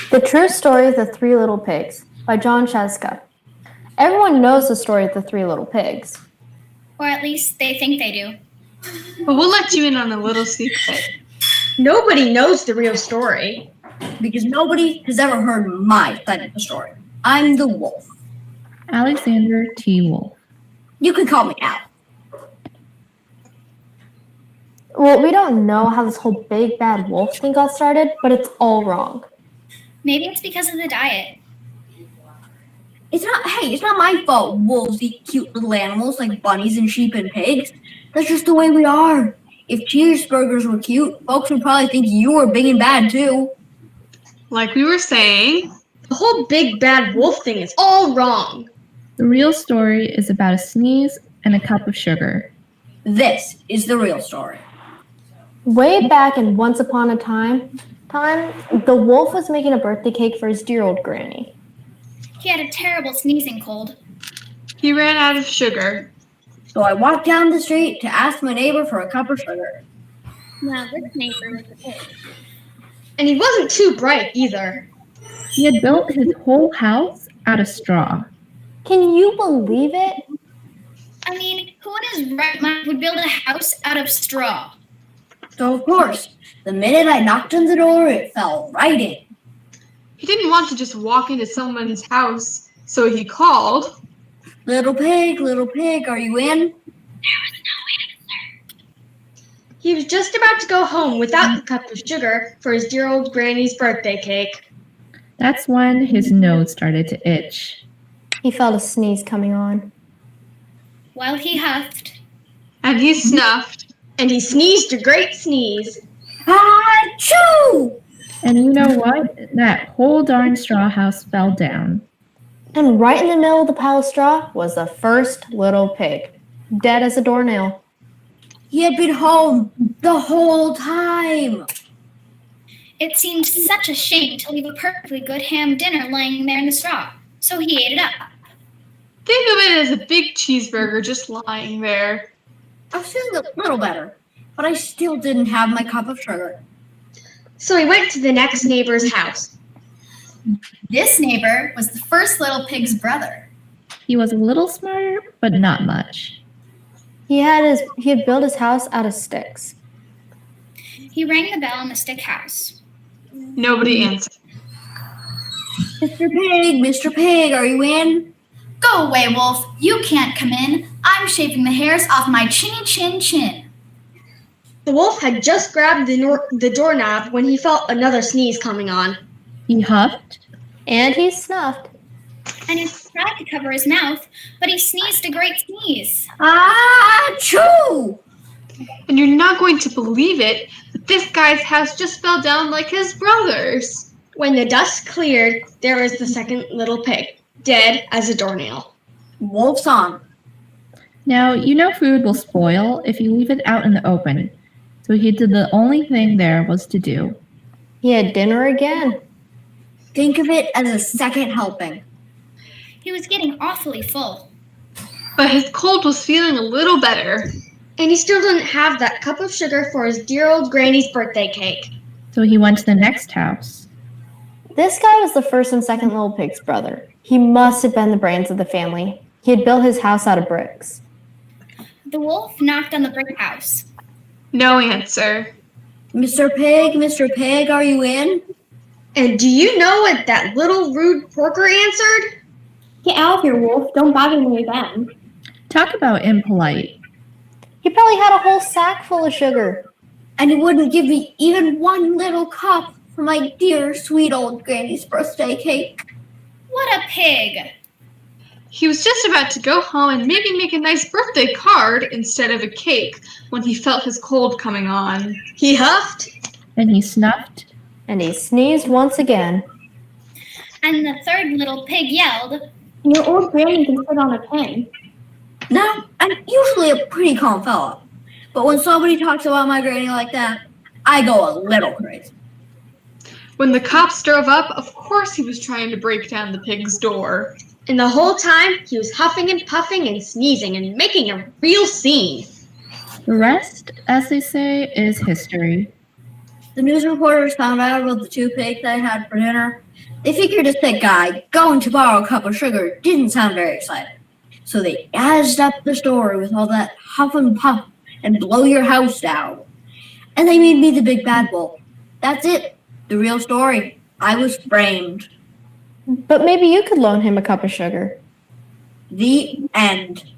The True Story of the Three Little Pigs by John Cheska. Everyone knows the story of the Three Little Pigs. Or at least they think they do. But we'll let you in on a little secret. Nobody knows the real story. Because nobody has ever heard my side of the story. I'm the wolf. Alexander T. Wolf. You can call me Al. Well, we don't know how this whole big bad wolf thing got started, but it's all wrong. Maybe it's because of the diet. It's not my fault wolves eat cute little animals like bunnies and sheep and pigs. That's just the way we are. If cheeseburgers were cute, folks would probably think you were big and bad too. Like we were saying, The whole big bad wolf thing is all wrong. The real story is about a sneeze and a cup of sugar. This is the real story. Way back in Once Upon a Time, the wolf was making a birthday cake for his dear old granny. He had a terrible sneezing cold. he ran out of sugar. So I walked down the street to ask my neighbor for a cup of sugar. Now this neighbor was a pig. And he wasn't too bright either. He had built his whole house out of straw. Can you believe it? I mean, who in his right mind would build a house out of straw? So of course, the minute I knocked on the door, it fell right in. He didn't want to just walk into someone's house, so he called. Little pig, are you in? He was just about to go home without the cup of sugar for his dear old granny's birthday cake. That's when his nose started to itch. He felt a sneeze coming on. While he huffed, And he snuffed. And he sneezed a great sneeze. Achoo! And you know what? That whole darn straw house fell down. And right in the middle of the pile of straw was the first little pig, dead as a doornail. He had been home the whole time. it seemed such a shame to leave a perfectly good ham dinner lying there in the straw, so he ate it up. Think of it as a big cheeseburger just lying there. I was feeling a little better, but I still didn't have my cup of sugar. So he went to the next neighbor's house. This neighbor was the first little pig's brother. He was a little smarter, but not much. He had built his house out of sticks. He rang the bell on the stick house. Nobody answered. Mr. Pig, are you in? Go away, Wolf. You can't come in. I'm shaving the hairs off my chinny chin. The wolf had just grabbed the doorknob when he felt another sneeze coming on. He huffed. And he snuffed. And he tried to cover his mouth, but he sneezed a great sneeze. Achoo! And you're not going to believe it, but this guy's house just fell down like his brother's. When the dust cleared, there was the second little pig, dead as a doornail. Wolf's on. Now, you know food will spoil if you leave it out in the open. So he did the only thing there was to do. He had dinner again. Think of it as a second helping. He was getting awfully full. But his cold was feeling a little better. And he still didn't have that cup of sugar for his dear old granny's birthday cake. So he went to the next house. This guy was the first and second little pig's brother. He must have been the brains of the family. He had built his house out of bricks. The wolf knocked on the brick house. No answer. Mr. Pig, are you in? And do you know what that little rude porker answered? Get out of here, Wolf. Don't bother me again. Talk about impolite. He probably had a whole sack full of sugar. And he wouldn't give me even one little cup for my dear, sweet old granny's birthday cake. What a pig! He was just about to go home and maybe make a nice birthday card instead of a cake when he felt his cold coming on. He huffed. And he snuffed. And he sneezed once again. And the third little pig yelled, Your old granny can sit on a pin. Now, I'm usually a pretty calm fella, but when somebody talks about my granny like that, I go a little crazy. When the cops drove up, of course he was trying to break down the pig's door. And the whole time, he was huffing and puffing and sneezing and making a real scene. The rest, as they say, is history. The news reporters found out about the 2 pigs I had for dinner. They figured a sick guy going to borrow a cup of sugar didn't sound very exciting. So they jazzed up the story with all that huff and puff and blow your house down. And they made me the big bad wolf. That's it. The real story. I was framed. But maybe you could loan him a cup of sugar. The end.